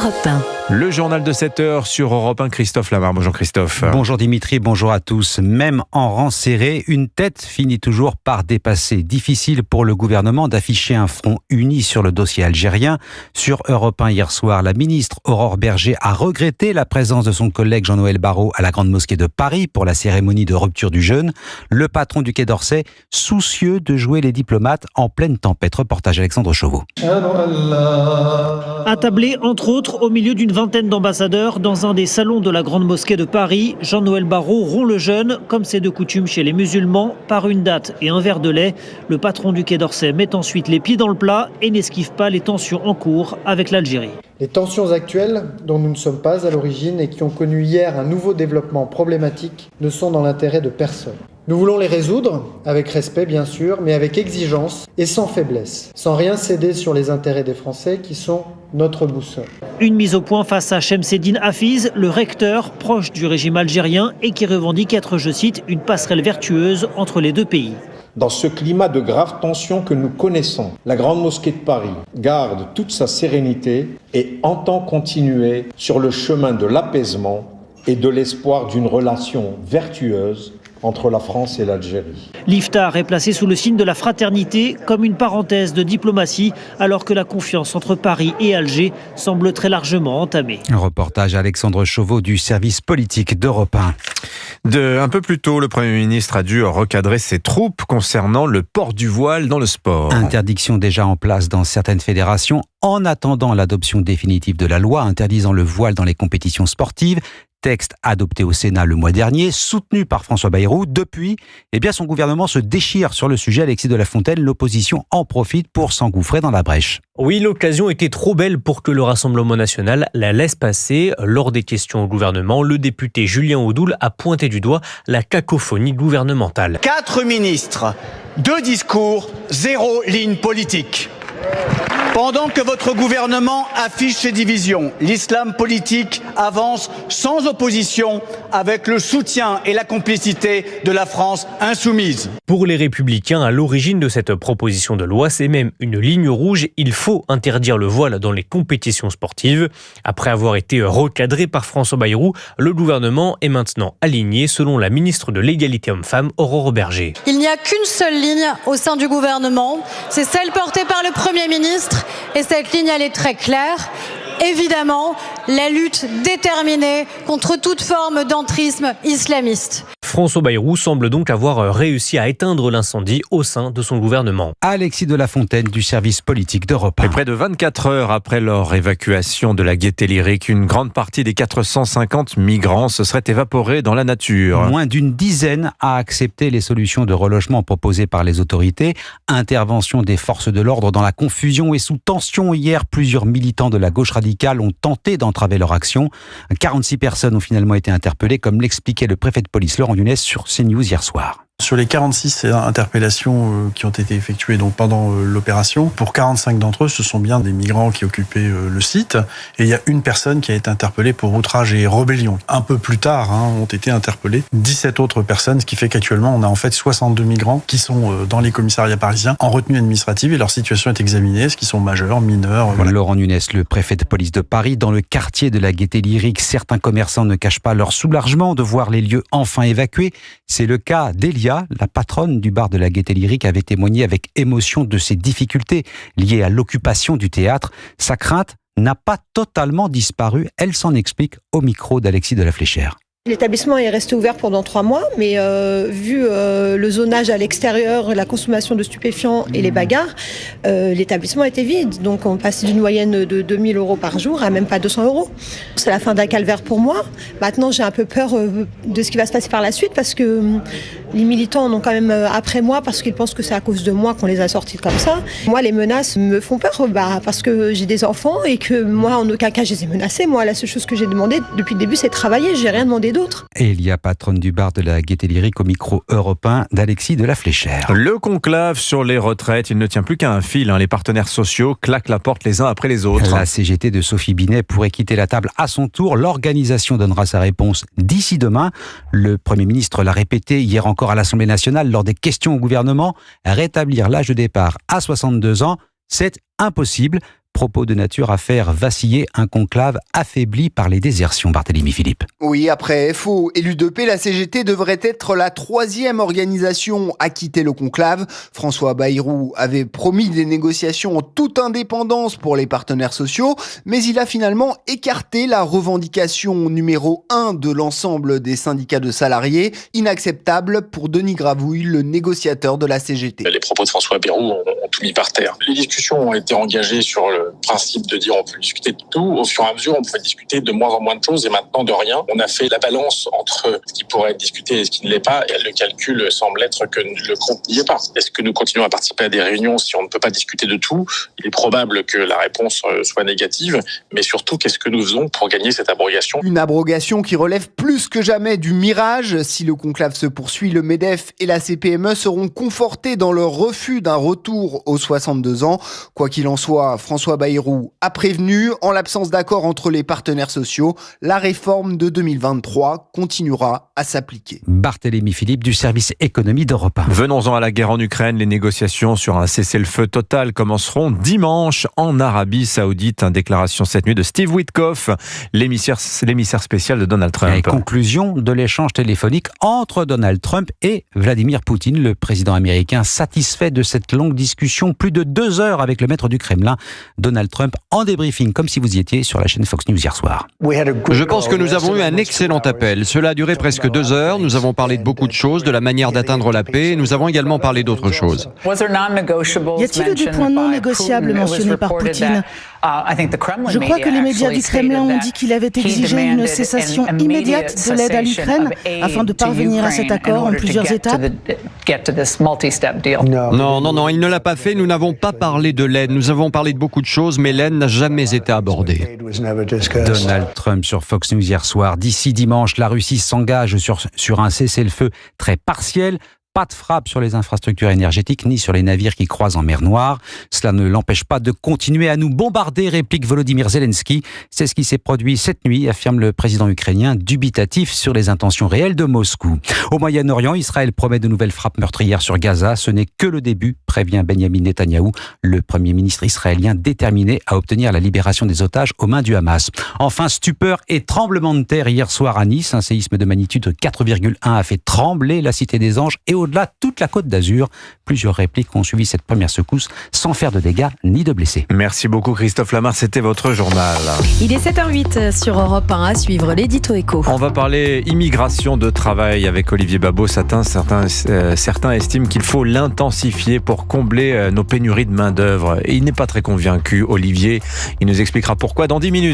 Europe 1. Le journal de 7h sur Europe 1, Christophe Lamar. Bonjour Christophe. Bonjour Dimitri, bonjour à tous. Même en rang serré, une tête finit toujours par dépasser. Difficile pour le gouvernement d'afficher un front uni sur le dossier algérien. Sur Europe 1 hier soir, la ministre Aurore Bergé a regretté la présence de son collègue Jean-Noël Barrot à la Grande Mosquée de Paris pour la cérémonie de rupture du jeûne. Le patron du Quai d'Orsay, soucieux de jouer les diplomates en pleine tempête. Reportage Alexandre Chauveau. Attablé entre autres au milieu d'une vingtaine d'ambassadeurs dans un des salons de la Grande Mosquée de Paris, Jean-Noël Barrot rompt le jeûne, comme c'est de coutume chez les musulmans, par une date et un verre de lait. Le patron du Quai d'Orsay met ensuite les pieds dans le plat et n'esquive pas les tensions en cours avec l'Algérie. Les tensions actuelles, dont nous ne sommes pas à l'origine et qui ont connu hier un nouveau développement problématique, ne sont dans l'intérêt de personne. Nous voulons les résoudre, avec respect bien sûr, mais avec exigence et sans faiblesse, sans rien céder sur les intérêts des Français qui sont notre boussole. Une mise au point face à Chemseddine Hafiz, le recteur proche du régime algérien et qui revendique être, je cite, une passerelle vertueuse entre les deux pays. Dans ce climat de graves tensions que nous connaissons, la Grande Mosquée de Paris garde toute sa sérénité et entend continuer sur le chemin de l'apaisement et de l'espoir d'une relation vertueuse entre la France et l'Algérie. L'Iftar est placé sous le signe de la fraternité comme une parenthèse de diplomatie alors que la confiance entre Paris et Alger semble très largement entamée. Un reportage Alexandre Chauveau du service politique d'Europe 1. Un peu plus tôt, le Premier ministre a dû recadrer ses troupes concernant le port du voile dans le sport. Interdiction déjà en place dans certaines fédérations en attendant l'adoption définitive de la loi interdisant le voile dans les compétitions sportives. Texte adopté au Sénat le mois dernier, soutenu par François Bayrou. Depuis, son gouvernement se déchire sur le sujet. Alexis de la Fontaine, l'opposition en profite pour s'engouffrer dans la brèche. Oui, l'occasion était trop belle pour que le Rassemblement national la laisse passer. Lors des questions au gouvernement, le député Julien Audoul a pointé du doigt la cacophonie gouvernementale. 4 ministres, 2 discours, 0 ligne politique. Pendant que votre gouvernement affiche ses divisions, l'islam politique avance sans opposition avec le soutien et la complicité de la France insoumise. Pour les Républicains, à l'origine de cette proposition de loi, c'est même une ligne rouge. Il faut interdire le voile dans les compétitions sportives. Après avoir été recadré par François Bayrou, le gouvernement est maintenant aligné selon la ministre de l'Égalité homme-femme, Aurore Bergé. Il n'y a qu'une seule ligne au sein du gouvernement, c'est celle portée par le Premier ministre. Et cette ligne, elle est très claire. Évidemment, la lutte déterminée contre toute forme d'entrisme islamiste. François Bayrou semble donc avoir réussi à éteindre l'incendie au sein de son gouvernement. Alexis de la Fontaine du service politique d'Europe 1. Et près de 24 heures après leur évacuation de la Gaîté Lyrique, une grande partie des 450 migrants se seraient évaporés dans la nature. Moins d'une dizaine a accepté les solutions de relogement proposées par les autorités. Intervention des forces de l'ordre dans la confusion et sous tension. Hier, plusieurs militants de la gauche radicale ont tenté d'entraver leur action. 46 personnes ont finalement été interpellées, comme l'expliquait le préfet de police Laurent Nunez sur CNews hier soir. Sur les 46 interpellations qui ont été effectuées donc pendant l'opération, pour 45 d'entre eux, ce sont bien des migrants qui occupaient le site. Et il y a une personne qui a été interpellée pour outrage et rébellion. Un peu plus tard, ont été interpellées 17 autres personnes, ce qui fait qu'actuellement, on a en fait 62 migrants qui sont dans les commissariats parisiens en retenue administrative et leur situation est examinée. Est-ce qu'ils sont majeurs, mineurs voilà. Laurent Nunez, le préfet de police de Paris. Dans le quartier de la Gaîté Lyrique, certains commerçants ne cachent pas leur soulagement de voir les lieux enfin évacués. C'est le cas d'Elia. La patronne du bar de la Gaîté Lyrique avait témoigné avec émotion de ses difficultés liées à l'occupation du théâtre. Sa crainte n'a pas totalement disparu. Elle s'en explique au micro d'Alexis de la Fléchère. L'établissement est resté ouvert pendant 3 mois, mais vu le zonage à l'extérieur, la consommation de stupéfiants et les bagarres, l'établissement était vide. Donc on passait d'une moyenne de 2 000 € par jour à même pas 200 €. C'est la fin d'un calvaire pour moi. Maintenant, j'ai un peu peur de ce qui va se passer par la suite parce que les militants en ont quand même après moi parce qu'ils pensent que c'est à cause de moi qu'on les a sortis comme ça. Moi, les menaces me font peur parce que j'ai des enfants et que moi, en aucun cas, je les ai menacés. Moi, la seule chose que j'ai demandé depuis le début, c'est de travailler. J'ai rien demandé d'autre. Et il y a patronne du bar de la Gaîté Lyrique au micro européen d'Alexis de la Fléchère. Le conclave sur les retraites, il ne tient plus qu'à un fil. Les partenaires sociaux claquent la porte les uns après les autres. La CGT de Sophie Binet pourrait quitter la table à son tour. L'organisation donnera sa réponse d'ici demain. Le Premier ministre l'a répété hier encore à l'Assemblée nationale lors des questions au gouvernement. Rétablir l'âge de départ à 62 ans, c'est impossible. propos de nature à faire vaciller un conclave affaibli par les désertions. Barthélémy Philippe. Oui, après FO et l'UDP, la CGT devrait être la 3e organisation à quitter le conclave. François Bayrou avait promis des négociations en toute indépendance pour les partenaires sociaux, mais il a finalement écarté la revendication numéro 1 de l'ensemble des syndicats de salariés, inacceptable pour Denis Gravouille, le négociateur de la CGT. Les propos de François Bayrou ont tout mis par terre. Les discussions ont été engagées sur le principe de dire on peut discuter de tout. Au fur et à mesure, on pouvait discuter de moins en moins de choses et maintenant de rien. On a fait la balance entre ce qui pourrait être discuté et ce qui ne l'est pas, et le calcul semble être que le compte n'y est pas. Est-ce que nous continuons à participer à des réunions si on ne peut pas discuter de tout? Il est probable que la réponse soit négative, mais surtout, qu'est-ce que nous faisons pour gagner cette abrogation? Une abrogation qui relève plus que jamais du mirage. Si le conclave se poursuit, le MEDEF et la CPME seront confortés dans leur refus d'un retour aux 62 ans. Quoi qu'il en soit, François Bayrou a prévenu, en l'absence d'accord entre les partenaires sociaux, la réforme de 2023 continuera à s'appliquer. Barthélémy Philippe du service économie d'Europe 1. Venons-en à la guerre en Ukraine. Les négociations sur un cessez-le-feu total commenceront dimanche en Arabie Saoudite. Une déclaration cette nuit de Steve Witkoff, l'émissaire spécial de Donald Trump. Et conclusion de l'échange téléphonique entre Donald Trump et Vladimir Poutine, le président américain, satisfait de cette longue discussion, plus de 2 heures avec le maître du Kremlin, Donald Trump, en débriefing, comme si vous y étiez sur la chaîne Fox News hier soir. Je pense que nous avons eu un excellent appel. Cela a duré presque 2 heures. Nous avons parlé de beaucoup de choses, de la manière d'atteindre la paix. Nous avons également parlé d'autres choses. Y a-t-il eu des points non négociables mentionnés par Poutine ? Je crois que les médias du Kremlin ont dit qu'il avait exigé une cessation immédiate de l'aide à l'Ukraine afin de parvenir à cet accord en plusieurs étapes. Non, il ne l'a pas fait. Nous n'avons pas parlé de l'aide. Nous avons parlé de beaucoup de choses, mais l'aide n'a jamais été abordée. Donald Trump sur Fox News hier soir. D'ici dimanche, la Russie s'engage sur un cessez-le-feu très partiel. Pas de frappe sur les infrastructures énergétiques ni sur les navires qui croisent en mer Noire. Cela ne l'empêche pas de continuer à nous bombarder, réplique Volodymyr Zelensky. C'est ce qui s'est produit cette nuit, affirme le président ukrainien, dubitatif sur les intentions réelles de Moscou. Au Moyen-Orient, Israël promet de nouvelles frappes meurtrières sur Gaza. Ce n'est que le début, prévient Benjamin Netanyahou, le premier ministre israélien déterminé à obtenir la libération des otages aux mains du Hamas. Enfin, stupeur et tremblement de terre hier soir à Nice. Un séisme de magnitude 4,1 a fait trembler la Cité des Anges et au-delà toute la Côte d'Azur. Plusieurs répliques ont suivi cette première secousse sans faire de dégâts ni de blessés. Merci beaucoup Christophe Lamar, c'était votre journal. Il est 7h08 sur Europe 1 à suivre l'édito éco. On va parler immigration de travail avec Olivier Babot. Certains estiment qu'il faut l'intensifier pour combler nos pénuries de main-d'œuvre. Et il n'est pas très convaincu, Olivier. Il nous expliquera pourquoi dans 10 minutes.